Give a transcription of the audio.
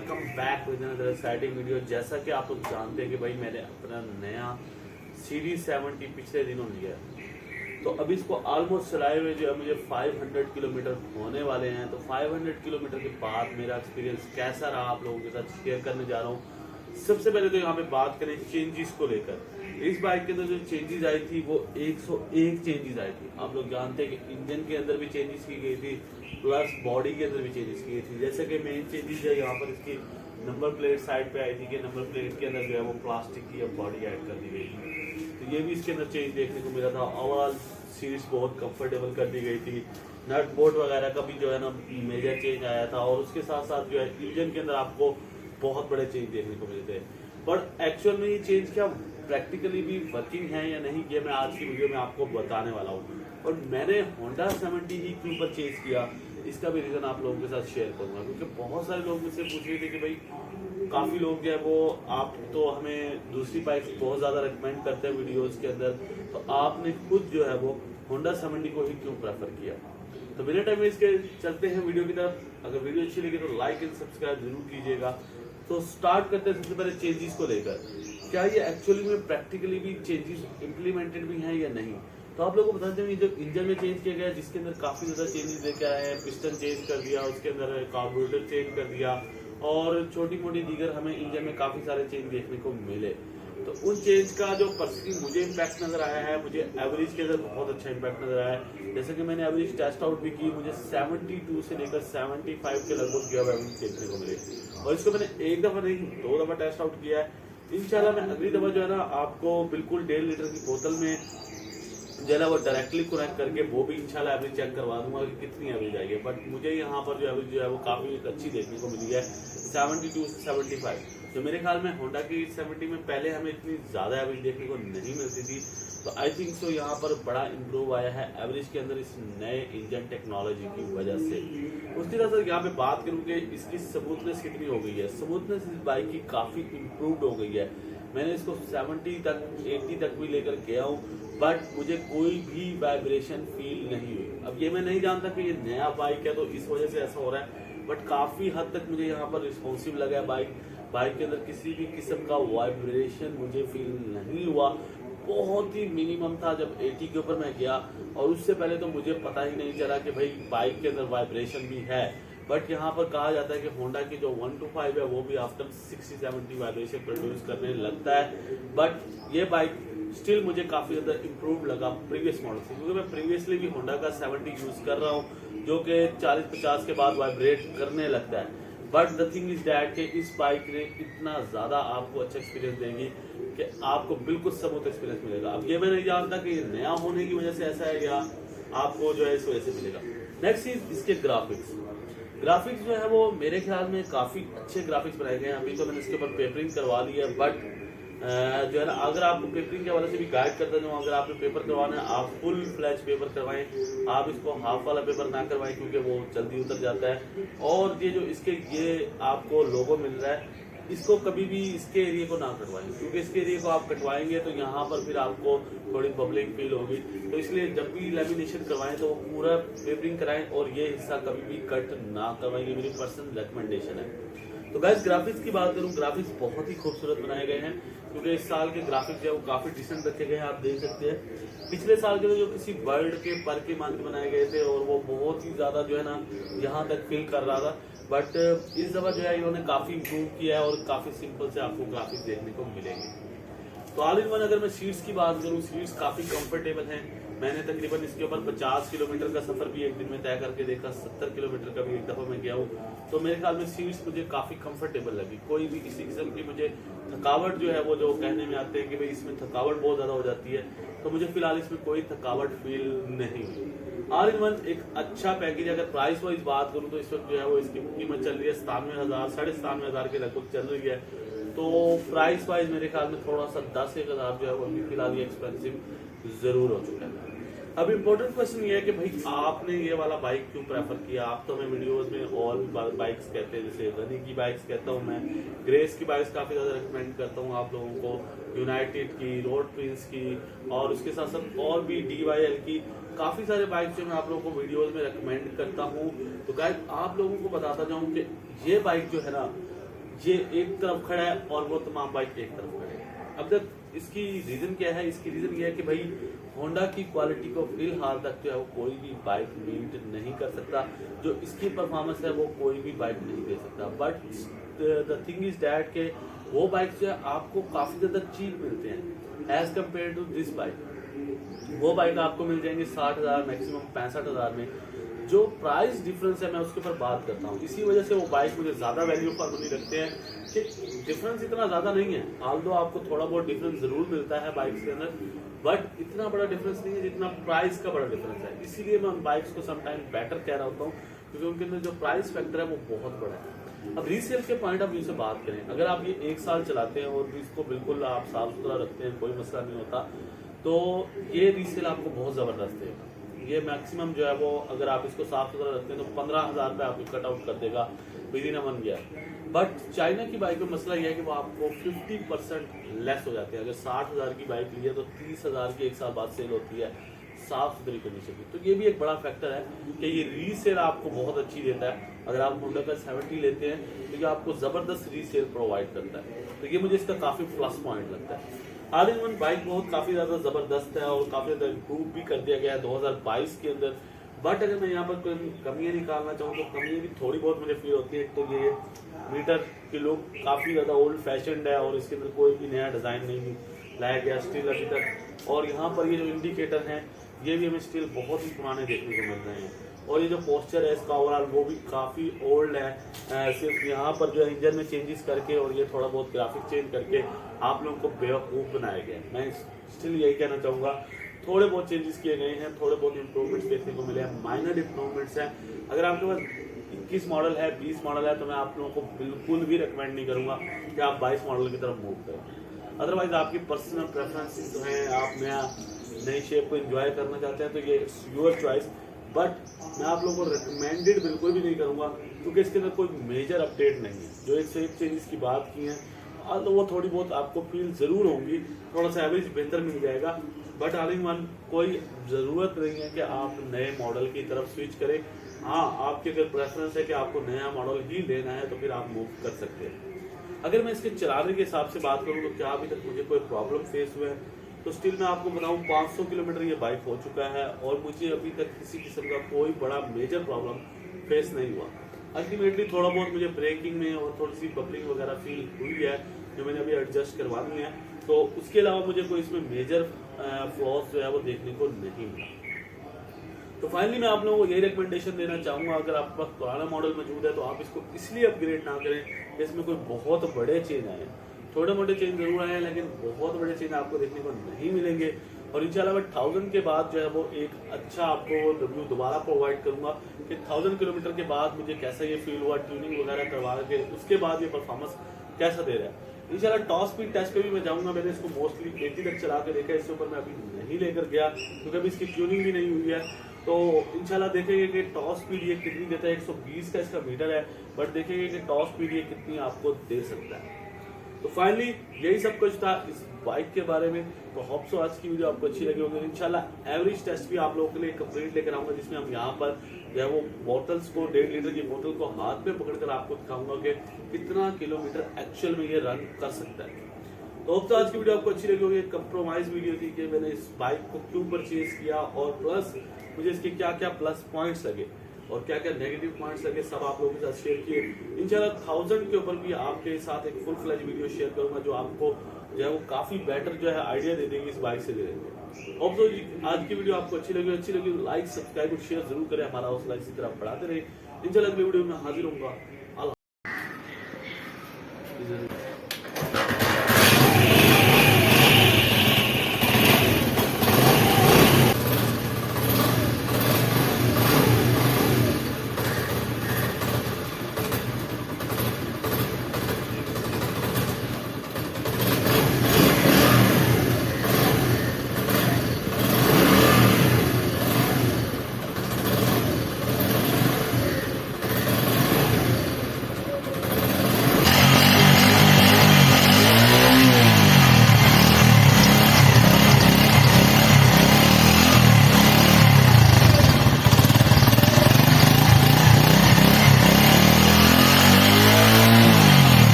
Welcome back with another exciting video. जैसा कि आप लोग जानते हैं कि भाई मैंने अपना नया सीरीज 70 पिछले दिनों लिया है, तो अभी इसको ऑलमोस्ट चलाए हुए जो है मुझे 500 किलोमीटर होने वाले हैं। तो 500 किलोमीटर के बाद मेरा एक्सपीरियंस कैसा रहा आप लोगों के साथ शेयर करने जा रहा हूँ। सबसे पहले तो यहाँ पे बात करें चेंजेस को लेकर। इस बाइक के अंदर जो चेंजेस आई थी वो 101 चेंजेस आई थी। आप लोग जानते हैं कि इंजन के अंदर भी चेंजेस की गई थी, प्लस बॉडी के अंदर भी चेंजेस की गई थी। जैसे कि मेन चेंजेस है यहाँ पर इसकी नंबर प्लेट साइड पे आई थी कि नंबर प्लेट के अंदर जो है वो प्लास्टिक की अब बॉडी ऐड कर दी गई थी, तो ये भी इसके अंदर चेंज देखने को मिला था। ओवरऑल सीट्स बहुत कंफर्टेबल कर दी गई थी। नट बोल्ट वगैरह का भी जो है ना मेजर चेंज आया था, और उसके साथ साथ जो है इंजन के अंदर आपको बहुत बड़े चेंज देखने को मिले थे। पर एक्चुअल में ये चेंज क्या प्रैक्टिकली भी वर्किंग है या नहीं, ये मैं आज की वीडियो में आपको बताने वाला हूँ। और मैंने होंडा 70 ही क्यों परचेज किया, इसका भी रीजन आप लोगों के साथ शेयर करूंगा। क्योंकि बहुत सारे लोग मुझसे पूछ रहे थे कि भाई काफी लोग जो है वो आप तो हमें दूसरी बाइक बहुत ज्यादा रिकमेंड करते हैं वीडियोस के अंदर, तो आपने खुद जो है वो होंडा 70 को ही क्यों प्रेफर किया। तो बिना टाइम वेस्ट के चलते हैं वीडियो की तरफ। अगर वीडियो अच्छी लगी तो लाइक एंड सब्सक्राइब जरूर कीजिएगा। तो स्टार्ट करते हैं सबसे पहले चेंजेस को लेकर। क्या ये एक्चुअली में प्रैक्टिकली भी चेंजेस इम्प्लीमेंटेड भी हैं या नहीं। तो आप लोगों को बताते हैं जो इंजन में चेंज किया गया है, जिसके अंदर काफी ज्यादा चेंजेस लेके आए हैं। पिस्टन चेंज कर दिया, उसके अंदर कार्बोरेटर चेंज कर दिया, और छोटी मोटी दीगर हमें इंजन में काफी सारे चेंज देखने को मिले। तो उन चेंज का जो पर्सनली मुझे इम्पैक्ट नजर आया है, मुझे एवरेज के अंदर बहुत अच्छा इम्पैक्ट नजर आया है। जैसे कि मैंने एवरेज टेस्ट आउट भी की, मुझे 72 से लेकर 75 के लगभग गियर एवरेज देखने को मिले। और इसको मैंने एक दफा नहीं 2 दफा टेस्ट आउट किया है। इंशाल्लाह मैं अगली दफा जो है ना आपको बिल्कुल 1.5 लीटर की बोतल में जो है ना वो डायरेक्टली कनेक्ट करके वो भी इंशाल्लाह एवरेज चेक करवा दूंगा कि कितनी एवरेज आई है। बट मुझे यहाँ पर जो एवरेज जो है वो काफी अच्छी देखने को मिली है, 72 से 75। तो मेरे ख्याल में होंडा की 70 में पहले हमें इतनी ज्यादा एवरेज देखने को नहीं मिलती थी, तो आई थिंक सो यहाँ पर बड़ा इम्प्रूव आया है एवरेज के अंदर इस नए इंजन टेक्नोलॉजी की वजह से। उसके साथ यहाँ पे बात करूँ कि इसकी स्मूथनेस कितनी हो गई है। स्मूथनेस इस बाइक की काफी इम्प्रूव्ड हो गई है। मैंने इसको 70 तक 80 तक भी लेकर गया हूँ, बट मुझे कोई भी वाइब्रेशन फील नहीं हुई। अब ये मैं नहीं जानता कि ये नया बाइक है तो इस वजह से ऐसा हो रहा है, बट काफी हद तक मुझे यहाँ पर रिस्पॉन्सिव लगा है बाइक के अंदर किसी भी किस्म का वाइब्रेशन मुझे फील नहीं हुआ। बहुत ही मिनिमम था जब 80 के ऊपर मैं गया, और उससे पहले तो मुझे पता ही नहीं चला कि भाई बाइक के अंदर वाइब्रेशन भी है। बट यहाँ पर कहा जाता है कि होंडा की जो 125 है वो भी आफ्टर 60-70 वाइब्रेशन प्रोड्यूस करने लगता है। बट ये बाइक स्टिल मुझे काफी ज्यादा इम्प्रूव लगा प्रीवियस मॉडल से, क्योंकि मैं प्रीवियसली भी होंडा का 70 यूज कर रहा हूँ जो कि 40-50 के बाद वाइब्रेट करने लगता है। But the thing is that कि इस बाइक ने इतना ज्यादा आपको अच्छा एक्सपीरियंस देंगी कि आपको बिल्कुल स्मूथ एक्सपीरियंस मिलेगा। अब ये मैं नहीं जानता कि ये नया होने की वजह से ऐसा है या आपको जो है इस वजह से मिलेगा। नेक्स्ट इज इसके ग्राफिक्स जो है वो मेरे ख्याल में काफी अच्छे ग्राफिक्स बनाए गए हैं। अभी तो मैंने इसके ऊपर पेपरिंग करवा ली है, बट जो है ना अगर आपको पेपरिंग के हवाले से भी गाइड करता जाऊँ, अगर आपने पेपर करवाना है आप फुल फ्लैश पेपर करवाएं, आप इसको हाफ वाला पेपर ना करवाएं क्योंकि वो जल्दी उतर जाता है। और ये जो इसके ये आपको लोगो मिल रहा है, इसको कभी भी इसके एरिया को ना कटवाएं, क्योंकि इसके एरिया को आप कटवाएंगे तो यहाँ पर फिर आपको थोड़ी बबलिंग फील होगी। तो इसलिए जब भी लेमिनेशन करवाएं तो पूरा पेपरिंग कराएं और ये हिस्सा कभी भी कट ना करवाएं, ये मेरी पर्सनल रिकमेंडेशन है। तो गाइस ग्राफिक्स की बात करूं, ग्राफिक्स बहुत ही खूबसूरत बनाए गए हैं, क्योंकि इस साल के ग्राफिक्स जो है वो काफी डिसेंट रखे गए हैं। आप देख सकते हैं पिछले साल के जो किसी बर्ड के पर के मान के बनाए गए थे और वो बहुत ही ज्यादा जो है ना यहाँ तक फील कर रहा था, बट इस दफा जो है इन्होंने काफी इम्प्रूव किया है और काफी सिंपल से आपको ग्राफिक्स देखने को मिलेंगे। तो ऑल इन वन अगर मैं सीट्स की बात करूं, सीट्स काफी कंफर्टेबल हैं। मैंने तकरीबन इसके ऊपर 50 किलोमीटर का सफर भी एक दिन में तय करके देखा, 70 किलोमीटर का भी एक दफा मैं गया हूँ। तो मेरे ख्याल में सीट्स मुझे काफी कंफर्टेबल लगी। कोई भी किसी किस्म की मुझे थकावट जो है वो जो कहने में आते हैं कि भाई इसमें थकावट बहुत ज्यादा हो जाती है, तो मुझे फिलहाल इसमें कोई थकावट फील नहीं हुई। ऑल इन वन एक अच्छा पैकेज। अगर प्राइस वाइज बात करूँ तो इस वक्त जो है वो इसकी कीमत चल रही है 97,000 97,500 के लगभग चल रही है। तो प्राइस वाइज मेरे ख्याल में थोड़ा सा 10-1 हज़ार जो है वो अभी फिलहाल ये एक्सपेंसिव जरूर हो चुका है। अब इम्पोर्टेंट क्वेश्चन ये है कि भाई आपने ये वाला बाइक क्यों प्रेफर किया। आप तो हमें वीडियोस में और भी बाइक्स कहते हैं, जैसे गनी की बाइक्स कहता हूँ मैं, ग्रेस की बाइक्स काफी ज्यादा रिकमेंड करता हूँ आप लोगों को, यूनाइटेड की, रोड प्रिंस की, और उसके साथ साथ और भी DYL की काफी सारे बाइक जो मैं आप लोगों को वीडियोस में रिकमेंड करता हूँ। तो गाइस आप लोगों को बताता जाऊँ कि ये बाइक जो है ना ये एक तरफ खड़ा है और वो तमाम बाइक एक तरफ खड़े हैं। अब तक इसकी रीजन क्या है? इसकी रीजन ये है कि भाई होंडा की क्वालिटी को फिलहाल तक जो है वो कोई भी बाइक मीट नहीं कर सकता। जो इसकी परफॉर्मेंस है वो कोई भी बाइक नहीं दे सकता। But the thing is that के वो बाइक जो है आपको काफी ज्यादा चीप मिलते हैं as compare to this bike. वो बाइक आपको मिल जाएंगे 60,000 मैक्सिमम 65,000 में। जो प्राइस डिफरेंस है मैं उसके ऊपर बात करता हूँ, इसी वजह से वो बाइक मुझे ज्यादा वैल्यू फॉर मनी रखते हैं कि डिफरेंस इतना ज्यादा नहीं है। ऑल्दो आपको थोड़ा बहुत डिफरेंस जरूर मिलता है बाइक्स के अंदर, बट इतना बड़ा डिफरेंस नहीं है जितना प्राइस का बड़ा डिफरेंस है। इसीलिए मैं उन बाइक्स को समटाइम बेटर कह रहा होता हूँ, क्योंकि उनके अंदर जो प्राइस फैक्टर है वो बहुत बड़ा है। अब रीसेल के पॉइंट ऑफ व्यू से बात करें, अगर आप ये 1 साल चलाते हैं और इसको बिल्कुल आप साफ सुथरा रखते हैं, कोई मसला नहीं होता, तो ये रीसेल आपको बहुत जबरदस्त देगा। ये मैक्सिमम जो है वो अगर आप इसको साफ सुथरा रखते हैं तो 15,000 रुपये आपको कट आउट कर देगा with in a 1 year. But China की बाइक में मसला ये है कि वो आपको 50% लेस हो जाती है। अगर 60,000 की बाइक ली है तो 30,000 की 1 साल बाद सेल होती है साफ सुथरी कंडीशन की। तो ये भी एक बड़ा फैक्टर है कि ये रीसेल आपको बहुत अच्छी देता है। अगर आप होंडा का 70 लेते हैं तो ये आपको जबरदस्त रीसेल प्रोवाइड करता है। तो ये मुझे इसका काफी प्लस पॉइंट लगता है। ऑल इन वन बाइक बहुत काफी ज्यादा जबरदस्त है और काफी ज्यादा इम्प्रूव भी कर दिया गया है 2022 के अंदर। बट अगर मैं यहाँ पर कोई कमियां निकालना चाहूँ तो कमियां भी थोड़ी बहुत मुझे फील होती है। तो ये मीटर की लुक काफी ज्यादा ओल्ड फैशनड है और इसके अंदर कोई भी नया डिजाइन नहीं लाया गया स्टिल अभी तक। और यहाँ पर ये जो इंडिकेटर है ये भी हमें स्टिल बहुत ही पुराने देखने को मिल रहे हैं। और ये जो पोस्चर है इसका ओवरऑल वो भी काफी ओल्ड है। सिर्फ यहाँ पर जो इंजन में चेंजेस करके और ये थोड़ा बहुत ग्राफिक चेंज करके आप लोगों को बेवकूफ बनाया गया है। मैं स्टिल यही कहना चाहूंगा, थोड़े बहुत चेंजेस किए गए हैं, थोड़े बहुत इंप्रूवमेंट्स देखने को मिले हैं, माइनर इंप्रूवमेंट्स हैं। अगर आपके पास 21 मॉडल है 20 मॉडल है तो मैं आप लोगों को बिल्कुल भी रिकमेंड नहीं करूंगा कि आप 22 मॉडल की तरफ मूव करें। अदरवाइज आपकी पर्सनल प्रेफरेंसेस जो हैं, आप नई शेप को एंजॉय करना चाहते हैं तो ये योर चॉइस। बट मैं आप लोगों को रिकमेंडेड बिल्कुल भी नहीं करूंगा क्योंकि इसके अंदर कोई मेजर अपडेट नहीं है। जो एक से एक चेंजेस की बात की है तो वो थोड़ी बहुत आपको फील जरूर होंगी, थोड़ा सा एवरेज बेहतर मिल जाएगा। बट ऑल इन वन कोई जरूरत नहीं है कि आप नए मॉडल की तरफ स्विच करें। हाँ, आपकी अगर प्रेफरेंस है कि आपको नया मॉडल ही लेना है तो फिर आप मूव कर सकते हैं। अगर मैं इसके चलाने के हिसाब से बात करूँ तो क्या अभी तक मुझे कोई प्रॉब्लम फेस हुआ है तो स्टिल मैं आपको बताऊं 500 किलोमीटर ये बाइक हो चुका है और मुझे अभी तक किसी किस्म का कोई बड़ा मेजर प्रॉब्लम फेस नहीं हुआ। अल्टीमेटली थोड़ा बहुत मुझे ब्रेकिंग में और थोड़ी सी बबलिंग वगैरह फील हुई है जो मैंने अभी एडजस्ट करवा दी है। तो उसके अलावा मुझे कोई इसमें मेजर फ्लॉज जो है वो देखने को नहीं मिला। तो फाइनली मैं आप लोगों को यही रिकमेंडेशन देना चाहूंगा, अगर आपके पास पुराना मॉडल मौजूद है तो आप इसको इसलिए अपग्रेड ना करें कि इसमें कोई बहुत बड़े चेंज आए। थोड़े मोटे चेंज जरूर आए हैं लेकिन बहुत बड़े चेंज आपको देखने को नहीं मिलेंगे। और इंशाल्लाह मैं 1000 के बाद जो है वो एक अच्छा आपको रिव्यू दोबारा प्रोवाइड करूंगा कि 1000 किलोमीटर के बाद मुझे कैसा ये फील हुआ, ट्यूनिंग वगैरह करवा के उसके बाद ये परफॉर्मेंस कैसा दे रहा है। इंशाल्लाह टॉप स्पीड टेस्ट पे भी मैं जाऊंगा। मैंने इसको मोस्टली 80 तक चला के देखा है, इसके ऊपर मैं अभी नहीं लेकर गया क्योंकि अभी इसकी ट्यूनिंग भी नहीं हुई है। तो इंशाल्लाह देखेंगे कि टॉप स्पीड ये कितनी देता है। 120 का इसका मीटर है, बट देखेंगे कि टॉप स्पीड ये कितनी आपको दे सकता है। तो फाइनली यही सब कुछ था इस बाइक के बारे में। तो होप सो आज की वीडियो आपको अच्छी लगी होगी। इंशाल्लाह एवरेज टेस्ट भी आप लोगों के लिए कंप्लीट लेकर आऊंगा जिसमें हम यहाँ पर जो है वो बोतल्स को 1.5 लीटर की बोतल को हाथ में पकड़कर आपको दिखाऊंगा कि कितना किलोमीटर एक्चुअल में ये रन कर सकता है। तो होप सो आज की वीडियो आपको अच्छी लगी होगी। कंप्रोमाइज वीडियो थी कि मैंने इस बाइक को क्यों परचेज किया और प्लस मुझे इसके क्या क्या प्लस पॉइंट्स लगे और क्या क्या नेगेटिव पॉइंट्स लगे, सब आप लोगों के साथ शेयर किए। इंशाल्लाह 1000 के ऊपर भी आपके साथ एक फुल फ्लैज वीडियो शेयर करूंगा जो आपको जो है वो काफी बेटर जो है आइडिया दे देगी इस बाइक से रिलेटेड। होप सो आज की वीडियो आपको अच्छी लगी लाइक सब्सक्राइब और शेयर जरूर करें, हमारा हौसला इसी तरह बढ़ाते रहे। इंशाल्लाह अगली वीडियो में हाजिर होऊंगा।